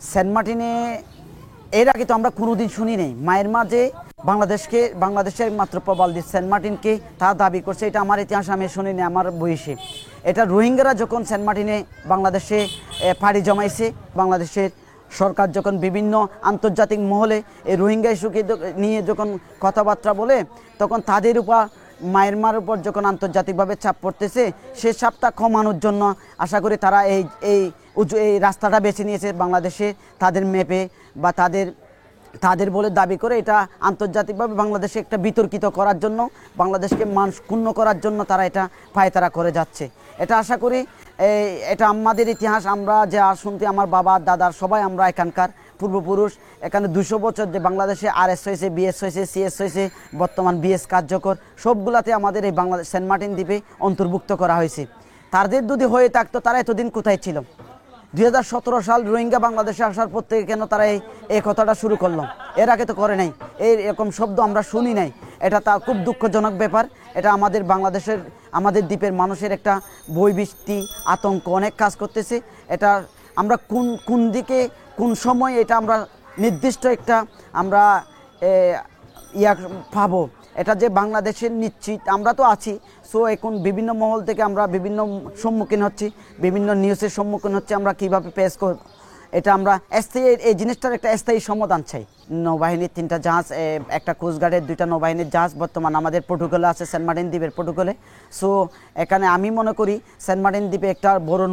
Saint মার্টিনে এর আগে তো আমরা কোনোদিন শুনি নাই মায়ের মাঝে বাংলাদেশের মাত্র প্রবাল দ্বীপ সেন্ট মার্টিনকে তারা দাবি করছে। এটা আমার ইতিহাস আমি শুনিনি আমার বয়সে। এটা রোহিঙ্গারা যখন সেন্ট মার্টিনে বাংলাদেশে পাড়ি জমাইছে, বাংলাদেশের সরকার যখন বিভিন্ন আন্তর্জাতিক মহলে এই রোহিঙ্গা ইস্যুকে নিয়ে যখন কথাবার্তা বলে, তখন তাদের উপর মায়ানমার উপর যখন আন্তর্জাতিকভাবে চাপ পড়তেছে, সে চাপটা কমানোর জন্য আশা করি তারা এই রাস্তাটা বেছে নিয়েছে বাংলাদেশে তাদের ম্যাপে বা তাদের বলে দাবি করে এটা আন্তর্জাতিকভাবে বাংলাদেশে একটা বিতর্কিত করার জন্য, বাংলাদেশকে মান ক্ষুণ্ণ করার জন্য তারা এটা পায়তারা করে যাচ্ছে। এটা আশা করি এটা আমাদের ইতিহাস, আমরা যা শুনতে আমার বাবা দাদার সবাই আমরা এখানকার পূর্বপুরুষ। এখানে 200 বছর যে বাংলাদেশে RS হয়েছে, BS হয়েছে, CS হয়েছে, বর্তমান BS কার্যকর, সবগুলাতে আমাদের এই বাংলাদেশ সেন্ট মার্টিন দ্বীপে অন্তর্ভুক্ত করা হয়েছে। তাদের যদি হয়ে থাকতো তারা এতদিন কোথায় ছিল? 2017 সাল রোহিঙ্গা বাংলাদেশে আসার পর থেকে কেন তারা এই কথাটা শুরু করলো? এর আগে তো করে নাই, এরকম শব্দ আমরা শুনি নাই। এটা তা খুব দুঃখজনক ব্যাপার। এটা আমাদের দ্বীপের মানুষের একটা বৈবৃত্তি আতঙ্ক অনেক কাজ করতেছে। এটা আমরা কোন দিকে কোন সময় এটা আমরা নির্দিষ্ট একটা আমরা পাবো, এটা যে বাংলাদেশের নিশ্চিত আমরা তো আছি। সো এখন বিভিন্ন মহল থেকে আমরা বিভিন্ন সম্মুখীন হচ্ছি, বিভিন্ন নিউজের সম্মুখীন হচ্ছে, আমরা কীভাবে পেশ করব এটা আমরা এই জিনিসটার একটা স্থায়ী সমাধান চাই। নৌবাহিনীর 3টা জাহাজ, একটা কোস্টগার্ডের 2টা নৌবাহিনীর জাহাজ বর্তমান আমাদের প্রোটোকলে আছে, সেন্ট মার্টিন দ্বীপের প্রোটোকলে। সো এখানে আমি মনে করি সেন্ট মার্টিন দ্বীপে একটা বড়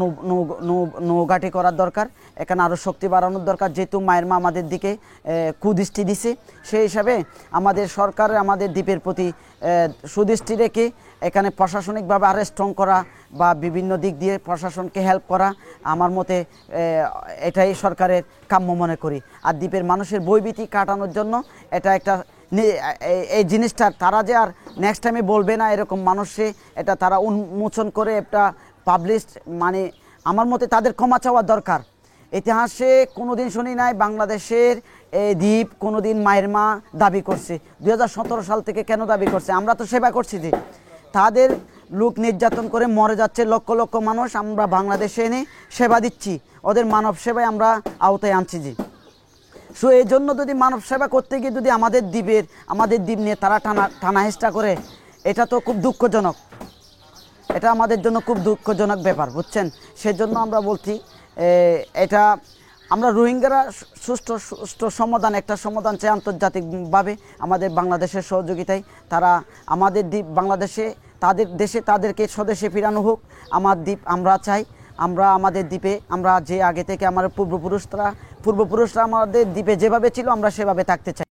নৌঘাটি করার দরকার, এখানে আরও শক্তি বাড়ানোর দরকার। যেহেতু মায়েরমা আমাদের দিকে কুদৃষ্টি দিছে, সেই হিসাবে আমাদের সরকার আমাদের দ্বীপের প্রতি সুদৃষ্টি রেখে এখানে প্রশাসনিকভাবে আরও স্ট্রং করা বা বিভিন্ন দিক দিয়ে প্রশাসনকে হেল্প করা, আমার মতে এটাই সরকারের কাম্য মনে করি। আর দ্বীপের মানুষের বৈবিধি কাটানোর জন্য এটা একটা এই জিনিসটা তারা যে আর নেক্সট টাইমে বলবে না এরকম মানুষে এটা তারা উন্মোচন করে একটা পাবলিশ, মানে আমার মতে তাদের ক্ষমা চাওয়া দরকার। ইতিহাসে কোনোদিন শুনি নাই বাংলাদেশের এই দ্বীপ কোনোদিন মায়েরমা দাবি করছে। 2017 সাল থেকে কেন দাবি করছে? আমরা তো সেবা করছি, যে তাদের লোক নির্যাতন করে মরে যাচ্ছে লক্ষ লক্ষ মানুষ, আমরা বাংলাদেশে এনে সেবা দিচ্ছি, ওদের মানব সেবায় আমরা আওতায় আনছি। যে সো এই জন্য যদি মানব সেবা করতে গিয়ে যদি আমাদের দ্বীপ নিয়ে তারা টানাহেঁচড়া করে, এটা তো খুব দুঃখজনক, এটা আমাদের জন্য খুব দুঃখজনক ব্যাপার, বুঝছেন? সেজন্য আমরা বলছি এটা আমরা রোহিঙ্গারা সুষ্ঠু সমাধান, একটা সমাধান চাই আন্তর্জাতিকভাবে আমাদের বাংলাদেশের সহযোগিতায়। তারা আমাদের দ্বীপ বাংলাদেশে তাদেরকে স্বদেশে ফিরানো হোক। আমার দ্বীপ আমরা চাই, আমরা আমাদের দ্বীপে আমরা যে আগে থেকে আমার পূর্বপুরুষরা আমাদের দ্বীপে যেভাবে ছিল আমরা সেভাবে থাকতে চাই।